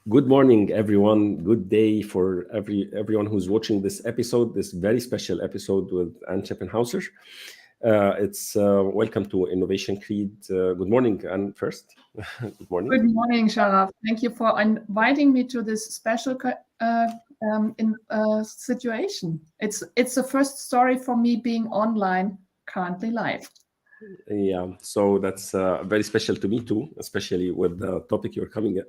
Good morning, everyone. Good day for everyone who's watching this episode, this very special episode with Anne Schweppenhäußer. It's welcome to Innovation Creed. Good morning, Anne, first. Good morning. Good morning, Sharaf. Thank you for inviting me to this special situation. It's the first story for me being online, currently live. Yeah, so that's very special to me too, especially with the topic you're coming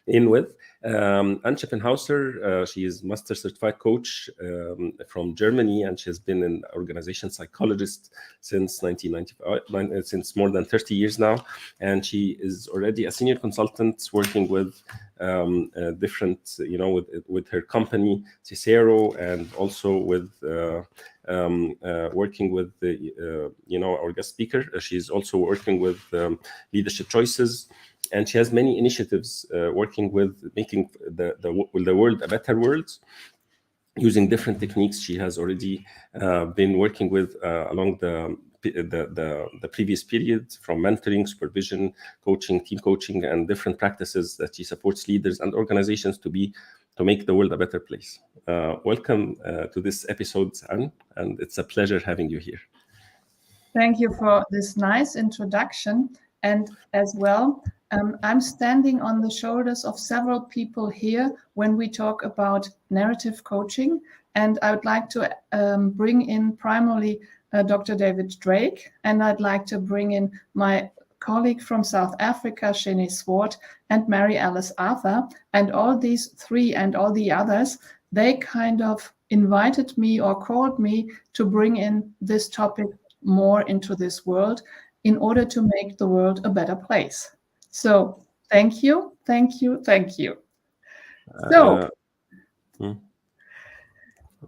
in with. Anne Schweppenhäußer, she is master certified coach from Germany, and she has been an organization psychologist since 1995, since more than 30 years now. And she is already a senior consultant working with different, with her company Cicero, and also with working with our guest speaker. She's also working with leadership choices, and she has many initiatives working with making the world a better world using different techniques. She has already been working with along the previous period, from mentoring, supervision, coaching, team coaching, and different practices that she supports leaders and organizations to make the world a better place. Welcome to this episode, Anne, and it's a pleasure having you here. Thank you for this nice introduction. And as well, I'm standing on the shoulders of several people here when we talk about narrative coaching. And I would like to bring in primarily Dr. David Drake, and I'd like to bring in my colleague from South Africa, Shane Swart, and Mary Alice Arthur. And all these three and all the others, they kind of invited me or called me to bring in this topic more into this world in order to make the world a better place. So thank you, thank you, thank you.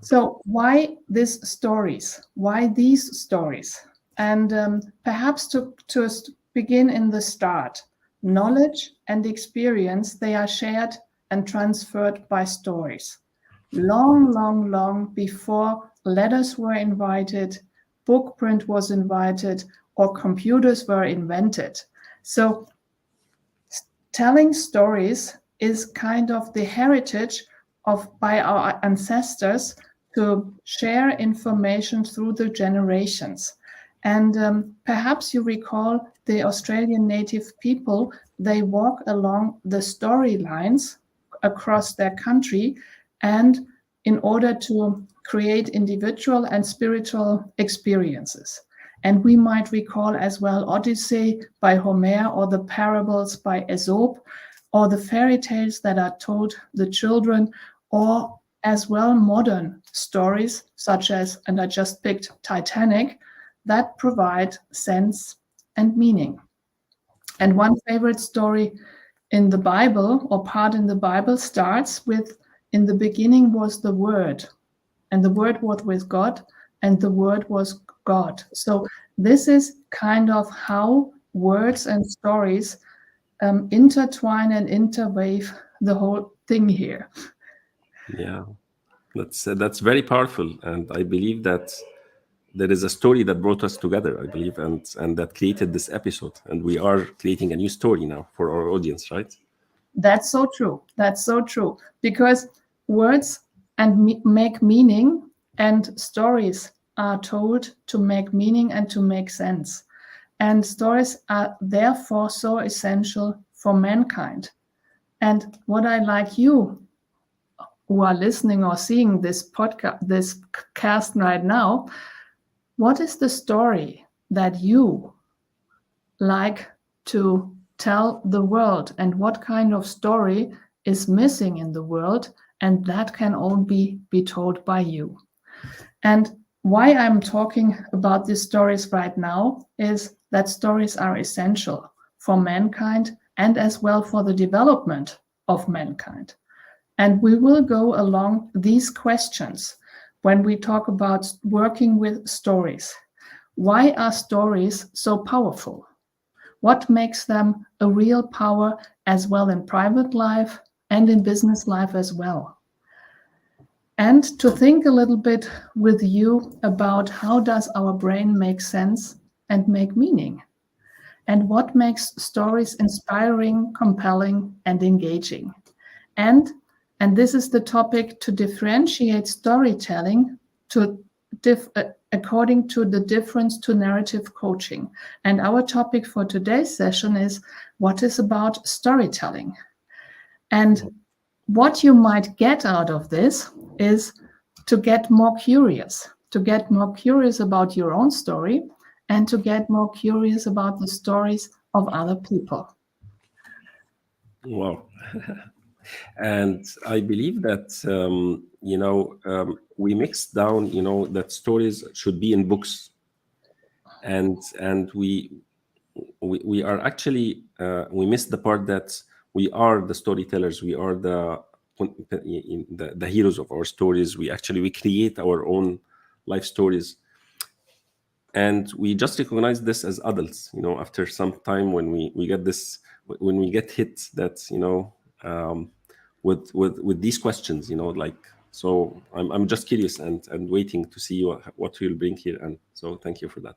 So why these stories? Why these stories? And perhaps to begin in the start, knowledge and experience, they are shared and transferred by stories. Long before letters were invented, book print was invented, or computers were invented. So telling stories is kind of the heritage by our ancestors to share information through the generations. And perhaps you recall the Australian native people, they walk along the storylines across their country, and in order to create individual and spiritual experiences. And we might recall as well Odyssey by Homer, or the parables by Aesop, or the fairy tales that are told the children, or as well modern stories such as, and I just picked Titanic, that provide sense and meaning. And one favorite story in the Bible, or part in the Bible, starts with, in the beginning was the Word, and the Word was with God, and the Word was God. So this is kind of how words and stories intertwine and interweave the whole thing here. Yeah, that's very powerful, and I believe that there is a story that brought us together, I believe, and that created this episode, and we are creating a new story now for our audience, right? That's so true. That's so true, because words make meaning, and stories are told to make meaning and to make sense. And stories are therefore so essential for mankind. And what I like you who are listening or seeing this podcast, this cast right now, what is the story that you like to tell the world, and what kind of story is missing in the world, and that can only be told by you? And why I'm talking about these stories right now is that stories are essential for mankind and as well for the development of mankind. And we will go along these questions when we talk about working with stories. Why are stories so powerful? What makes them a real power as well in private life and in business life as well? And to think a little bit with you about how does our brain make sense and make meaning? And what makes stories inspiring, compelling, and engaging? And this is the topic, to differentiate storytelling according to the difference to narrative coaching. And our topic for today's session is what is about storytelling. And what you might get out of this is to get more curious about your own story and to get more curious about the stories of other people. Wow. And I believe that, we mix down, that stories should be in books. And we are actually, we miss the part that we are the storytellers. We are the heroes of our stories. We create our own life stories. And we just recognize this as adults, after some time when we get this, when we get hit that, with these questions, so I'm just curious and waiting to see what you'll bring here. And so thank you for that.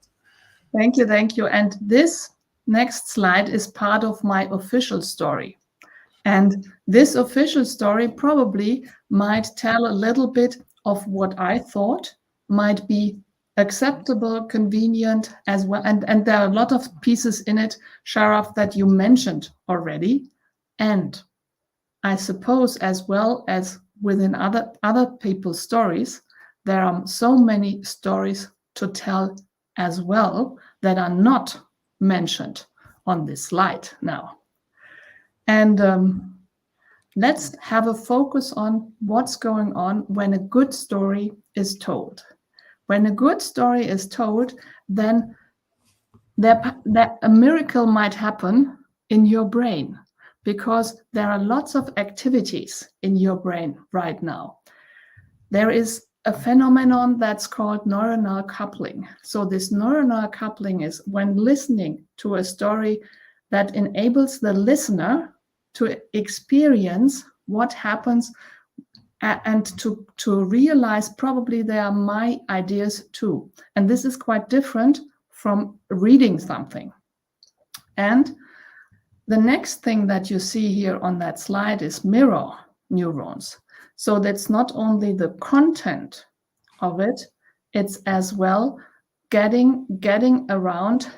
Thank you. And this next slide is part of my official story. And this official story probably might tell a little bit of what I thought might be acceptable, convenient as well. And there are a lot of pieces in it, Sharaf, that you mentioned already. And I suppose as well as within other people's stories, there are so many stories to tell as well that are not mentioned on this slide now. And let's have a focus on what's going on when a good story is told. When a good story is told, then a miracle might happen in your brain, because there are lots of activities in your brain right now. There is a phenomenon that's called neuronal coupling. So this neuronal coupling is when listening to a story that enables the listener to experience what happens and to realize probably they are my ideas too. And this is quite different from reading something. And the next thing that you see here on that slide is mirror neurons. So that's not only the content of it, it's as well getting around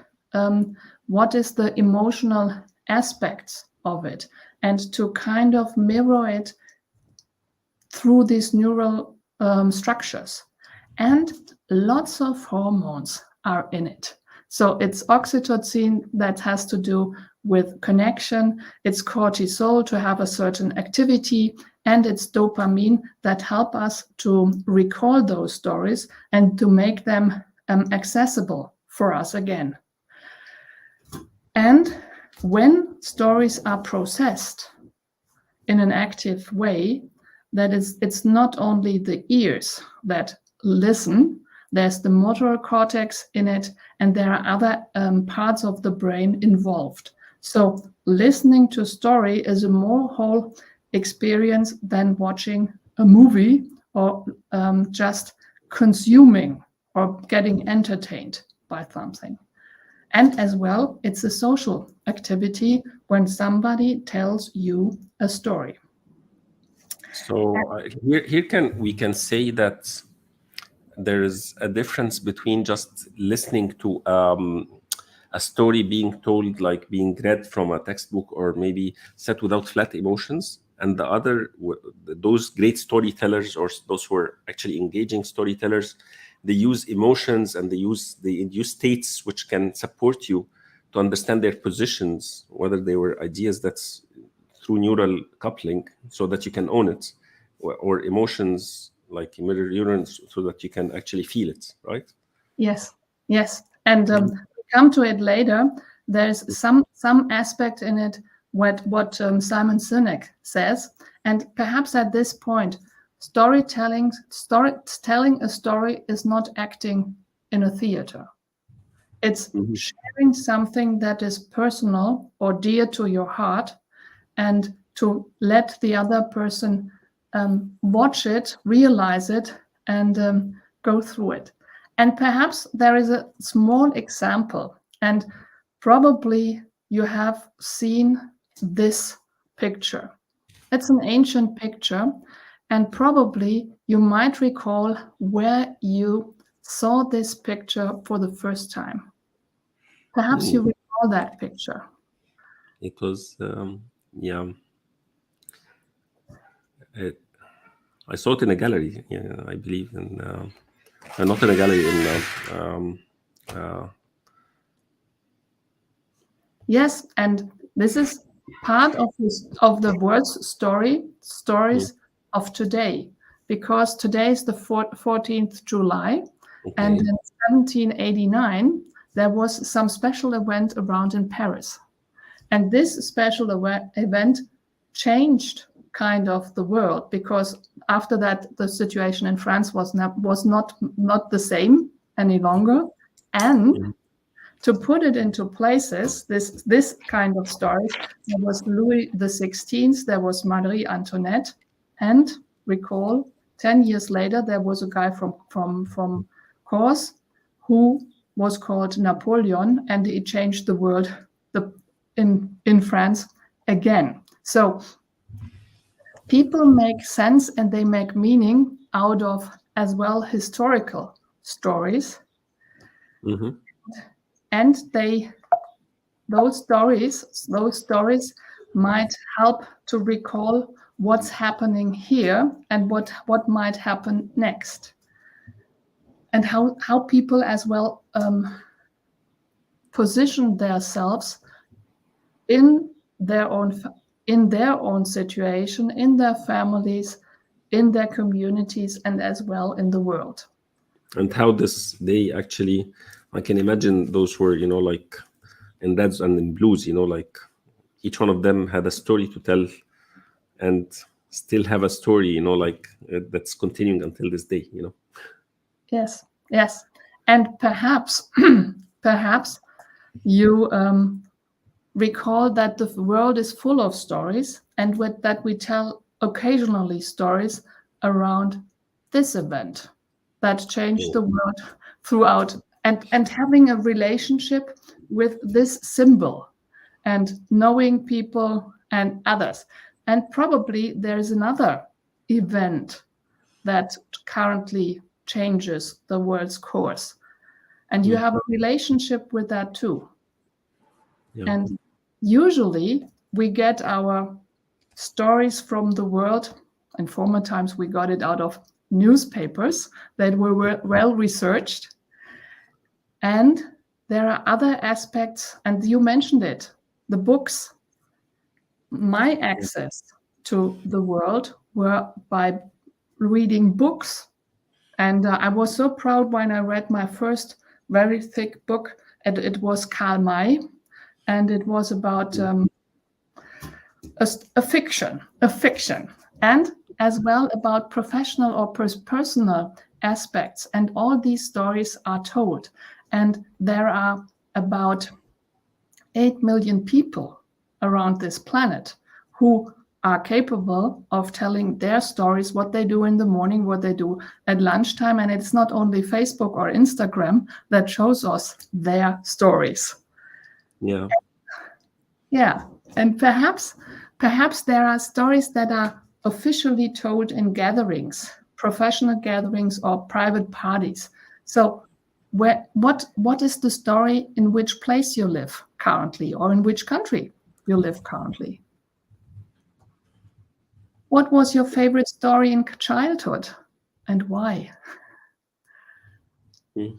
what is the emotional aspects of it, and to kind of mirror it through these neural structures. And lots of hormones are in it. So it's oxytocin that has to do with connection, it's cortisol to have a certain activity, and it's dopamine that help us to recall those stories and to make them accessible for us again. And when stories are processed in an active way, that is, it's not only the ears that listen, there's the motor cortex in it, and there are other parts of the brain involved. So listening to story is a more whole experience than watching a movie or just consuming or getting entertained by something. And as well, it's a social activity when somebody tells you a story. So we can say that there is a difference between just listening to a story being told, like being read from a textbook, or maybe set without flat emotions, and the other, those great storytellers, or those who are actually engaging storytellers, they use emotions and they induce states which can support you to understand their positions, whether they were ideas that's through neural coupling so that you can own it, or emotions like mirror neurons so that you can actually feel it, right? Yes. And come to it later. There's some aspect in it what Simon Sinek says, and perhaps at this point, telling a story is not acting in a theater. It's sharing something that is personal or dear to your heart, and to let the other person watch it, realize it, and go through it. And perhaps there is a small example, and probably you have seen this picture. It's an ancient picture, and probably you might recall where you saw this picture for the first time. Perhaps you recall that picture. It was, yeah. I saw it in a gallery, yeah, I believe, and not in a gallery, Yes, and this is part of the world's stories of today, because today is the 14th July, and in 1789 there was some special event around in Paris, and this special event changed kind of the world, because after that the situation in France was not the same any longer, and to put it into places, this kind of stories, there was Louis XVI, there was Marie Antoinette, and recall 10 years later there was a guy from Corse who was called Napoleon, and he changed the world in France again. So people make sense and they make meaning out of as well historical stories. And those stories might help to recall what's happening here and what might happen next, and how people as well position themselves in their own situation, in their families, in their communities, and as well in the world. And how they actually, I can imagine those were, like in Reds and in Blues, like each one of them had a story to tell and still have a story, like that's continuing until this day, Yes. And perhaps you recall that the world is full of stories, and with that we tell occasionally stories around this event that changed the world throughout, and having a relationship with this symbol and knowing people and others. And probably there's another event that currently changes the world's course, and you have a relationship with that too. And usually we get our stories from the world, in former times we got it out of newspapers that were well researched, and there are other aspects, and you mentioned it, the books. My access to the world were by reading books, and I was so proud when I read my first very thick book, and it was Karl May, and it was about a fiction, and as well about professional or personal aspects, and all these stories are told, and there are about 8 million people around this planet who are capable of telling their stories, what they do in the morning, what they do at lunchtime, and it's not only Facebook or Instagram that shows us their stories. And perhaps there are stories that are officially told in gatherings, professional gatherings or private parties. So what is the story in which place you live currently, or in which country you live currently? What was your favorite story in childhood, and why? These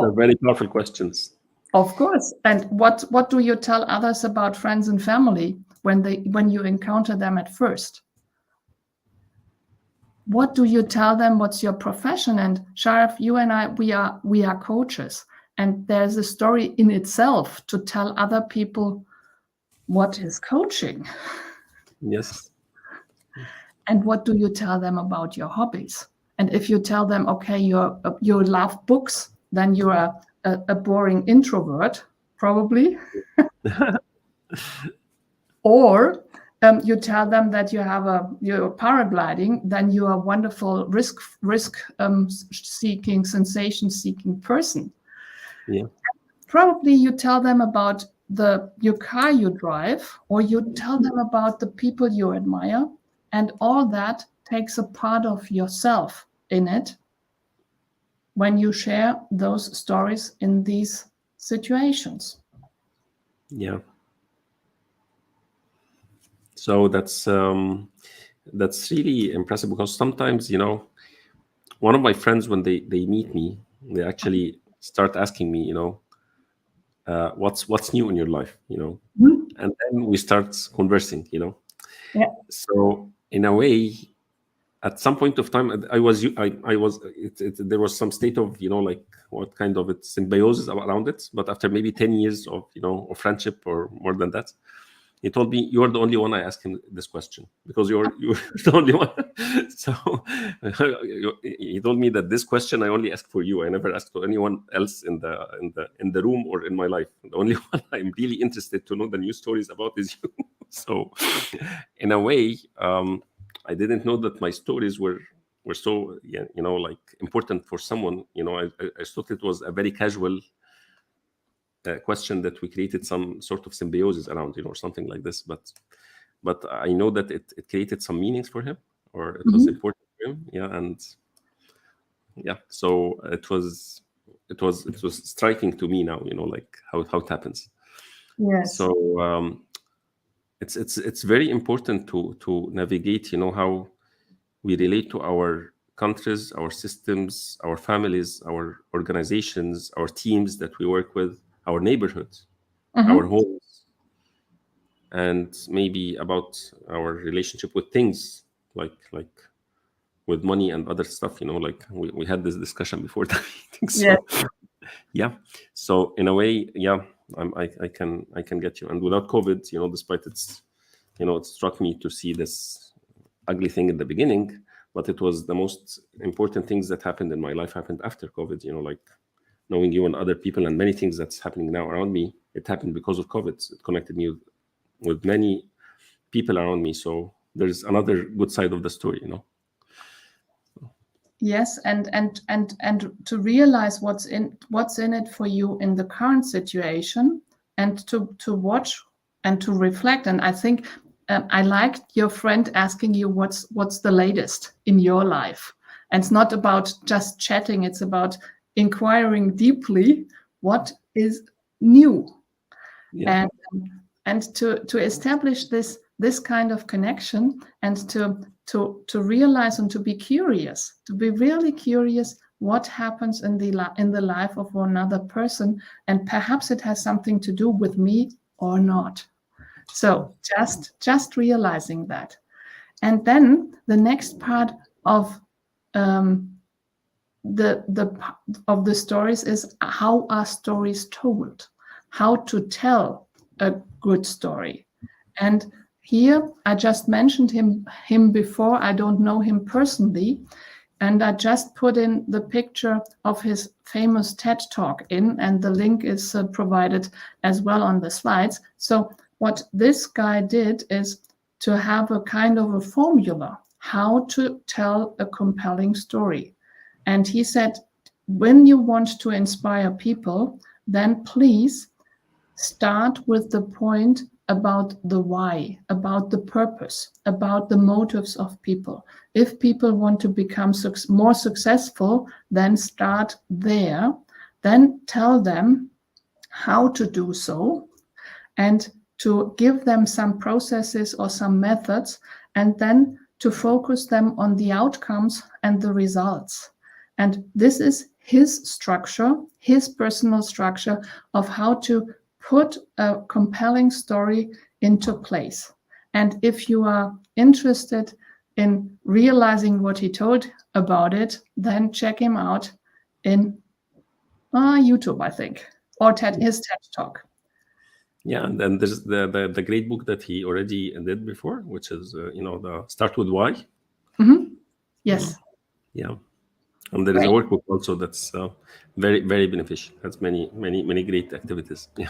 are very powerful questions. Of course. And what do you tell others about friends and family when you encounter them at first? What do you tell them? What's your profession? And Sharaf, you and I, we are coaches, and there's a story in itself to tell other people what is coaching. Yes. And what do you tell them about your hobbies? And if you tell them, okay, you love books, then you are a boring introvert, probably. Or you tell them that you're paragliding, then you are a wonderful risk seeking, sensation seeking person. Yeah. Probably you tell them about your car you drive, or you tell them about the people you admire, and all that takes a part of yourself in it when you share those stories in these situations. Yeah. So that's really impressive, because sometimes, one of my friends, when they meet me, they actually start asking me, what's new in your life, Mhm. and then we start conversing, Yeah. So in a way, at some point of time, there was some state of, like, what kind of symbiosis around it. But after maybe 10 years of, of friendship, or more than that, he told me, "You're the only one I ask him this question, because you're the only one." So he told me that this question I only ask for you. I never ask to anyone else in the room or in my life. The only one I'm really interested to know the new stories about is you. So in a way, I didn't know that my stories were so, like, important for someone. I thought it was a very casual question that we created some sort of symbiosis around, or something like this. But I know that it created some meanings for him, or it was important for him. Yeah. And yeah, so it was striking to me now, like how it happens. Yes. So it's very important to navigate, how we relate to our countries, our systems, our families, our organizations, our teams that we work with, our neighborhoods, our homes, and maybe about our relationship with things, like with money and other stuff. Like we had this discussion before the meeting. So yeah. So in a way, yeah, I can get you. And without COVID, despite it struck me to see this ugly thing in the beginning, but it was the most important things that happened in my life happened after COVID. Like knowing you and other people, and many things that's happening now around me, it happened because of COVID. It connected me with many people around me. So there's another good side of the story. Yes, and to realize what's in it for you in the current situation, and to watch and to reflect. And I think I liked your friend asking you what's the latest in your life. And it's not about just chatting; it's about inquiring deeply what is new, Yeah. and to establish this kind of connection, and to realize and to be curious, to be really curious what happens in the life of another person, and perhaps it has something to do with me or not. So just realizing that. And then the next part of the stories is, how are stories told, how to tell a good story. And here I just mentioned him before. I don't know him personally, and I just put in the picture of his famous TED talk in, and the link is provided as well on the slides. So what this guy did is to have a kind of a formula how to tell a compelling story. And he said, when you want to inspire people, then please start with the point about the why, about the purpose, about the motives of people. If people want to become more successful, then start there. Then tell them how to do so, and to give them some processes or some methods, and then to focus them on the outcomes and the results. And this is his structure, his personal structure of how to put a compelling story into place. And if you are interested in realizing what he told about it, then check him out in YouTube, I think, or his TED Talk. Yeah, and then there's the great book that he already did before, which is the Start With Why. Yes. Yeah, and there is a workbook also that's very, very beneficial. Has many great activities. Yeah.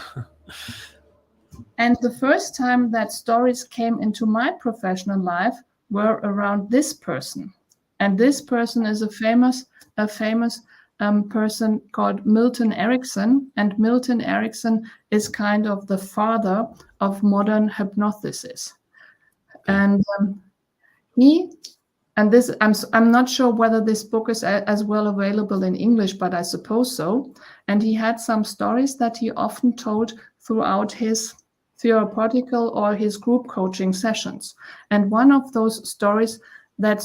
And the first time that stories came into my professional life were around this person. And this person is a famous person called Milton Erickson, and Milton Erickson is kind of the father of modern hypnosis. And I'm not sure whether this book is as well available in English, but I suppose so. And he had some stories that he often told throughout his therapeutical or his group coaching sessions. And one of those stories that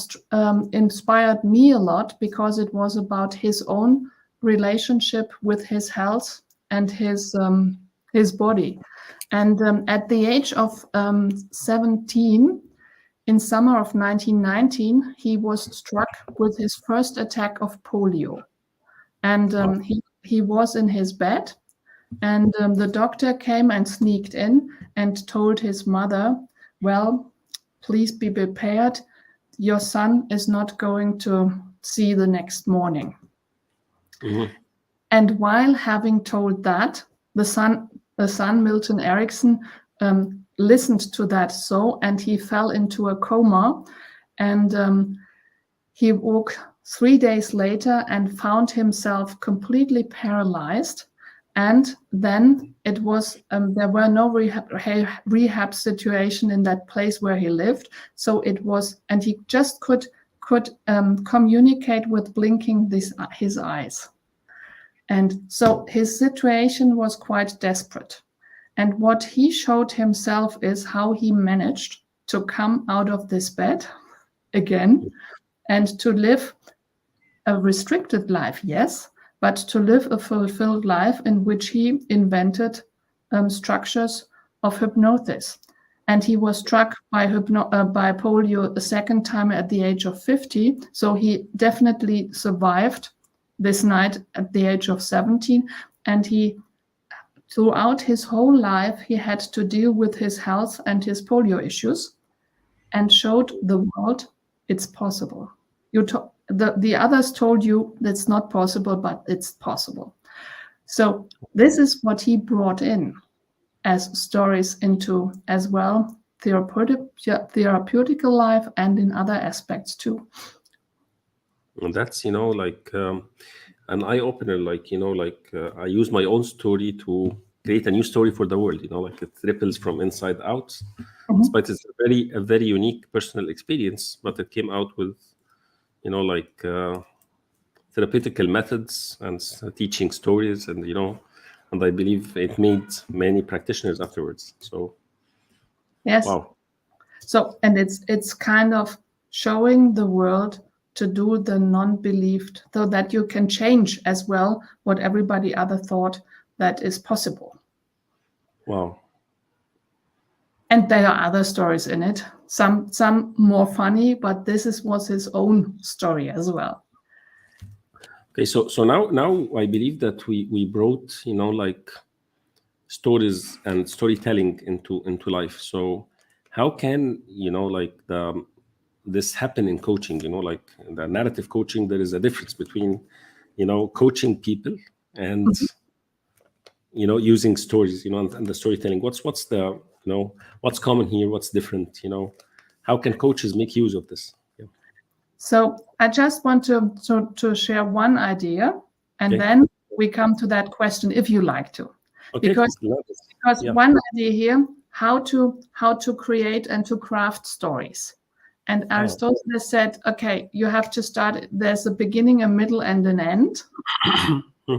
inspired me a lot, because it was about his own relationship with his health and his body. And at the age of 17, in summer of 1919, he was struck with his first attack of polio. And he was in his bed, and the doctor came and sneaked in and told his mother, well, please be prepared. Your son is not going to see the next morning. Mm-hmm. And while having told that, the son Milton Erickson, listened to that and he fell into a coma, and he woke 3 days later and found himself completely paralyzed. And then it was there were no rehab situation in that place where he lived, so it was, and he just could communicate with blinking his eyes. And so his situation was quite desperate. And what he showed himself is how he managed to come out of this bed again and to live a restricted life, yes, but to live a fulfilled life in which he invented structures of hypnosis. And he was struck by polio a second time at the age of 50. So he definitely survived this night at the age of 17. And throughout his whole life, he had to deal with his health and his polio issues, and showed the world it's possible. The others told you that's not possible, but it's possible. So this is what he brought in as stories into as well therapeutical life and in other aspects too. And that's, an eye-opener, I use my own story to create a new story for the world, it ripples from inside out. Mm-hmm. Despite it's a very unique personal experience, but it came out with, therapeutical methods and teaching stories, and, and I believe it made many practitioners afterwards. So, yes. Wow. So, and it's kind of showing the world to do the non-believed, so that you can change as well what everybody other thought that is possible. Wow. And there are other stories in it, some more funny, but this was his own story as well. Okay, so now I believe that we brought stories and storytelling into life. So how can this happen in coaching? The narrative coaching, there is a difference between coaching people and using stories, and the storytelling. What's the what's common here? What's different? How can coaches make use of this? Yeah. So I just want to share one idea, and then we come to that question if you like to. Okay. Because one idea here, how to create and to craft stories. And Aristotle said, okay, you have to start, there's a beginning, a middle, and an end.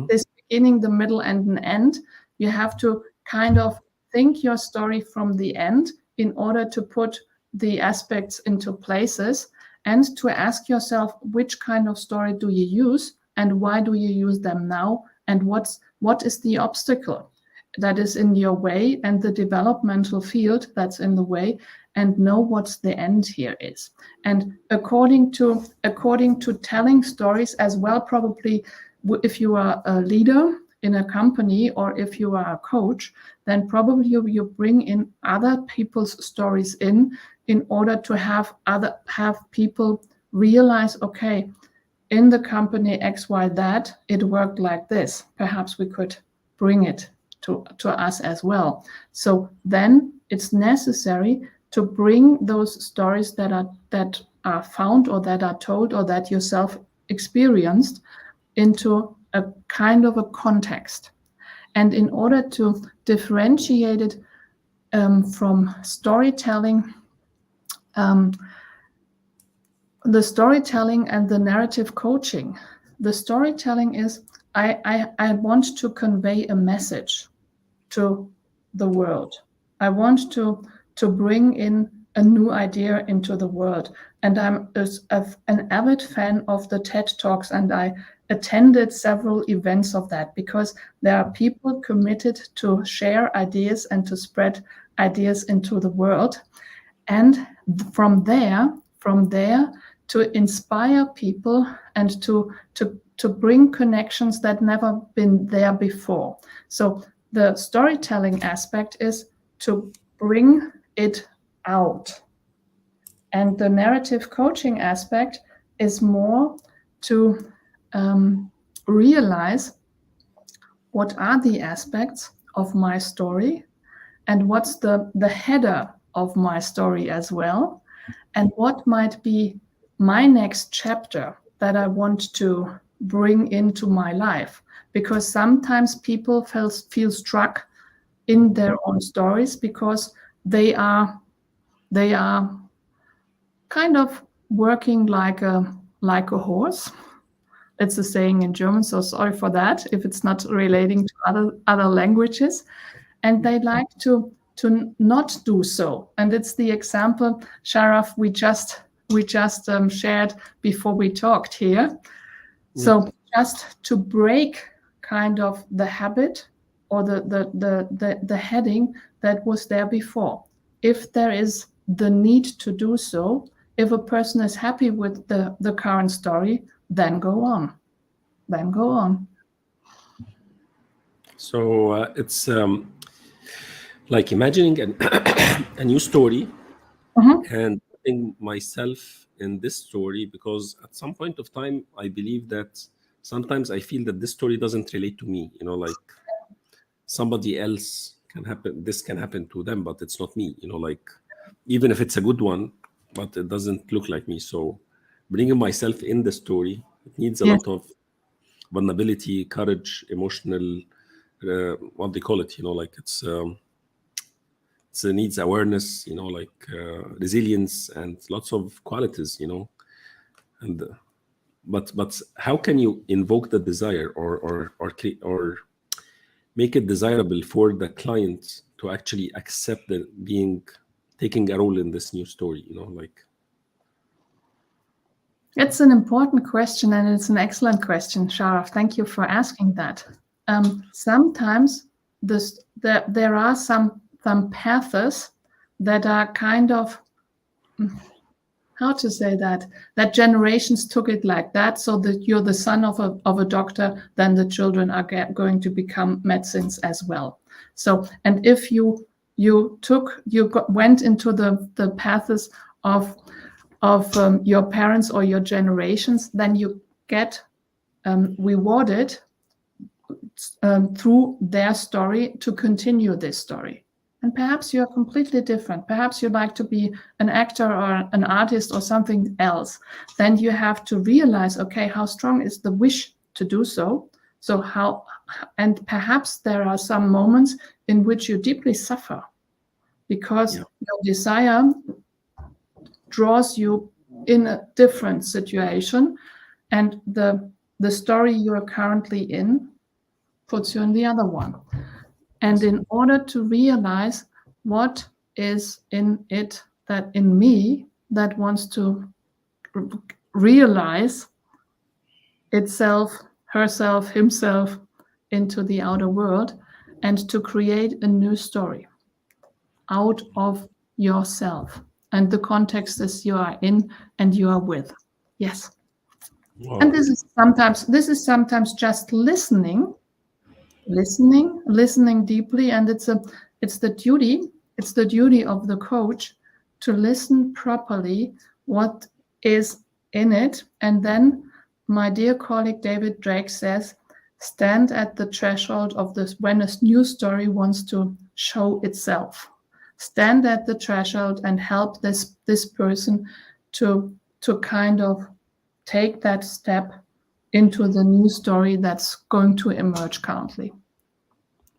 This beginning, the middle, and an end, you have to kind of think your story from the end in order to put the aspects into places, and to ask yourself, which kind of story do you use, and why do you use them now, and what is the obstacle that is in your way, and the developmental field that's in the way, and know what the end here is. And according to telling stories as well, probably if you are a leader in a company, or if you are a coach, then probably you bring in other people's stories in order to have people realize, okay, in the company XY that it worked like this. Perhaps we could bring it to us as well. So then it's necessary to bring those stories that are found, or that are told, or that yourself experienced, into a kind of a context. And in order to differentiate it from storytelling, the storytelling and the narrative coaching. The storytelling is, I want to convey a message to the world. I want to bring in a new idea into the world. And I'm an avid fan of the TED Talks, and I attended several events of that, because there are people committed to share ideas and to spread ideas into the world. And from there, to inspire people and to bring connections that never been there before. So the storytelling aspect is to bring it out. And the narrative coaching aspect is more to realize what are the aspects of my story and what's the header of my story as well, and what might be my next chapter that I want to bring into my life. Because sometimes people feel stuck in their own stories because they are kind of working like a horse. It's a saying in German, so sorry for that if it's not relating to other languages. And they like to not do so. And it's the example, Sharaf, we just shared before we talked here. So just to break kind of the habit or the heading that was there before. If there is the need to do so, if a person is happy with the current story, then go on. So it's like imagining a new story and putting myself in this story, because at some point of time, I believe that sometimes I feel that this story doesn't relate to me, like somebody else this can happen to them, but it's not me, like even if it's a good one, but it doesn't look like me. So bringing myself in the story, it needs a lot of vulnerability, courage, emotional, what they call it, like it needs awareness, like resilience and lots of qualities, and but how can you invoke the desire or make it desirable for the client to actually accept taking a role in this new story, like? It's an important question, and it's an excellent question, Sharaf. Thank you for asking that. Sometimes there are some paths that are kind of, how to say that generations took it like that, so that you're the son of a doctor, then the children are going to become medicines as well. So, and if you went into the paths of your parents or your generations, then you get rewarded through their story to continue this story. And perhaps you're completely different. Perhaps you'd like to be an actor or an artist or something else. Then you have to realize, okay, how strong is the wish to do so? So and perhaps there are some moments in which you deeply suffer because your desire draws you in a different situation, and the story you are currently in puts you in the other one. And in order to realize what is in me that wants to realize itself, herself, himself into the outer world, and to create a new story out of yourself and the context is you are in and you are with. Yes. Wow. And this is sometimes just listening deeply, and it's the duty of the coach to listen properly what is in it. And then my dear colleague David Drake says, stand at the threshold of this when a new story wants to show itself. Stand at the threshold and help this person to kind of take that step into the new story that's going to emerge currently.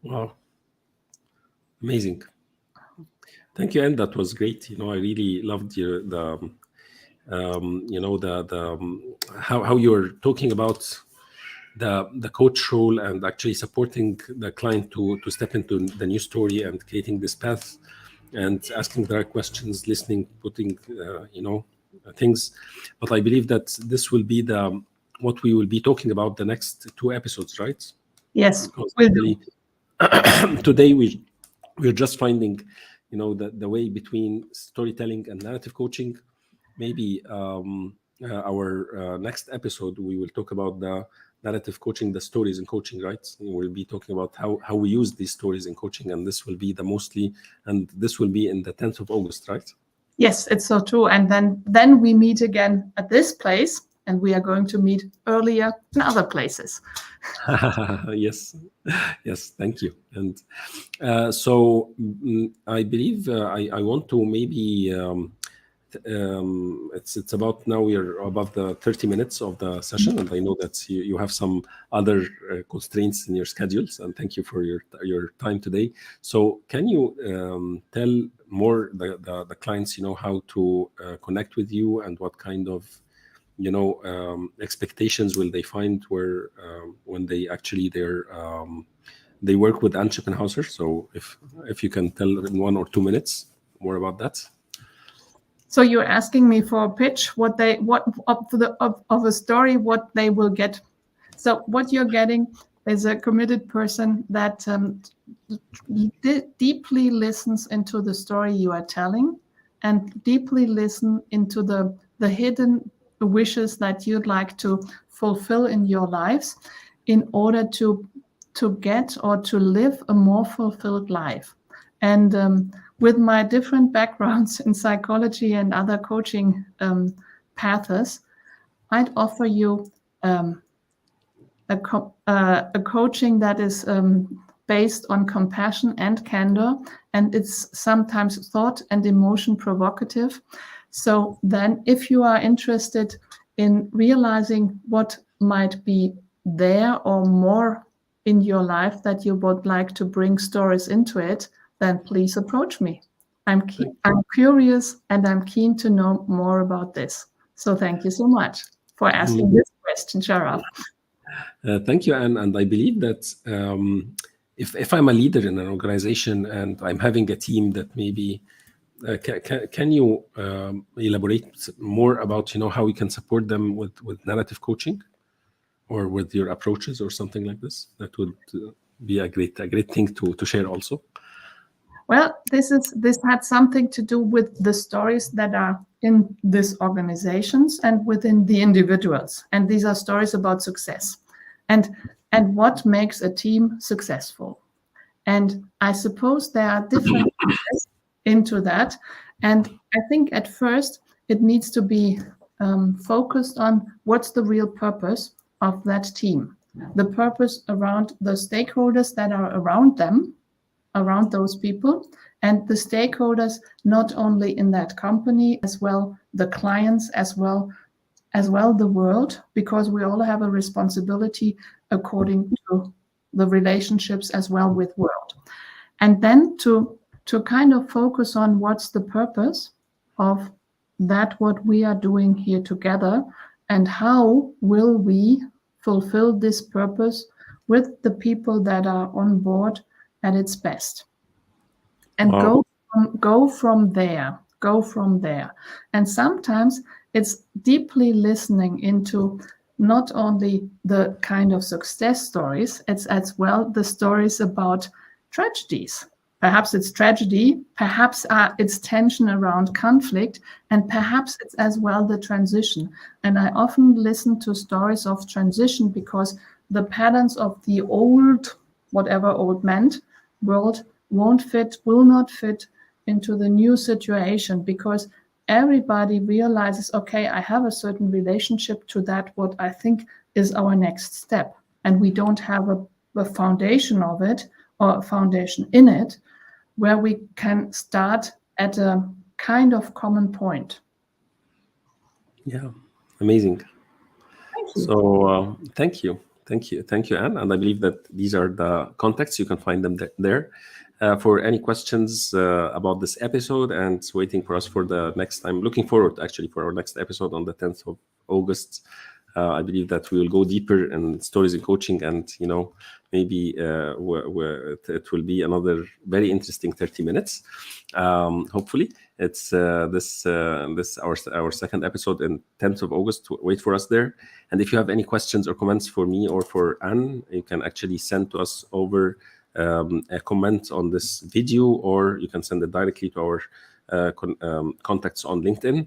Wow. Amazing. Thank you, Anne. That was great. I really loved how you're talking about the coach role and actually supporting the client to step into the new story and creating this path and asking the right questions, listening, putting things. But I believe that this will be what we will be talking about the next 2 episodes, right? Yes, we'll do. Today we're just finding the way between storytelling and narrative coaching. Maybe our next episode we will talk about the narrative coaching, the stories in coaching, right? We'll be talking about how we use these stories in coaching, and this will be this will be in the 10th of August, right? Yes, it's so true. And then we meet again at this place, and we are going to meet earlier in other places. Yes, thank you. And so I believe I want to maybe it's about now we're above the 30 minutes of the session, and I know that you have some other constraints in your schedules, and thank you for your time today. So can you tell more the clients how to connect with you, and what kind of expectations will they find when they actually they work with Anne Schweppenhäußer? So if you can tell in 1 or 2 minutes more about that. So you're asking me for a pitch, what of a story, what they will get. So what you're getting is a committed person that deeply listens into the story you are telling, and deeply listen into the hidden wishes that you'd like to fulfill in your lives in order to get or to live a more fulfilled life. And with my different backgrounds in psychology and other coaching paths, I'd offer you a coaching that is based on compassion and candor, and it's sometimes thought and emotion provocative. So then if you are interested in realizing what might be there or more in your life that you would like to bring stories into it, then please approach me. I'm curious, and I'm keen to know more about this. So thank you so much for asking this question, Sharaf. Thank you, Anne. And I believe that if I'm a leader in an organization and I'm having a team that maybe, can you elaborate more about how we can support them with narrative coaching, or with your approaches or something like this? That would be a great thing to share also. Well, this had something to do with the stories that are in these organizations and within the individuals. And these are stories about success and what makes a team successful. And I suppose there are different pieces into that. And I think at first it needs to be focused on what's the real purpose of that team, the purpose around the stakeholders that are around them, around those people, and the stakeholders not only in that company, as well the clients, as well the world, because we all have a responsibility according to the relationships as well with world. And then to kind of focus on what's the purpose of that, what we are doing here together, and how will we fulfill this purpose with the people that are on board at its best. And wow. go from there. And sometimes it's deeply listening into not only the kind of success stories, it's as well the stories about tragedies. Perhaps it's tragedy, perhaps it's tension around conflict, and perhaps it's as well the transition. And I often listen to stories of transition because the patterns of the old, whatever old meant, world will not fit into the new situation, because everybody realizes, okay, I have a certain relationship to that, what I think is our next step. And we don't have a foundation of it, or a foundation in it, where we can start at a kind of common point. Yeah, amazing. Thank So thank you, Anne. And I believe that these are the contacts. You can find them there. For any questions about this episode and waiting for us for the next time, looking forward actually for our next episode on the 10th of August. I believe that we will go deeper in stories in coaching, and maybe it will be another very interesting 30 minutes. Hopefully, it's this our second episode in 10th of August. Wait for us there. And if you have any questions or comments for me or for Anne, you can actually send to us over a comment on this video, or you can send it directly to our contacts on LinkedIn.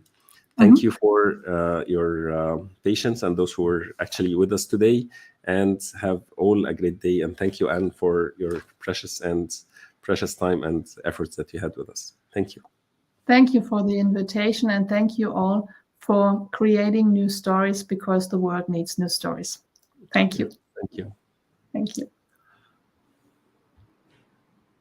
Thank you for your patience and those who are actually with us today, and have all a great day. And thank you, Anne, for your precious time and efforts that you had with us. Thank you. Thank you for the invitation, and thank you all for creating new stories, because the world needs new stories. Thank you. Thank you. Thank you.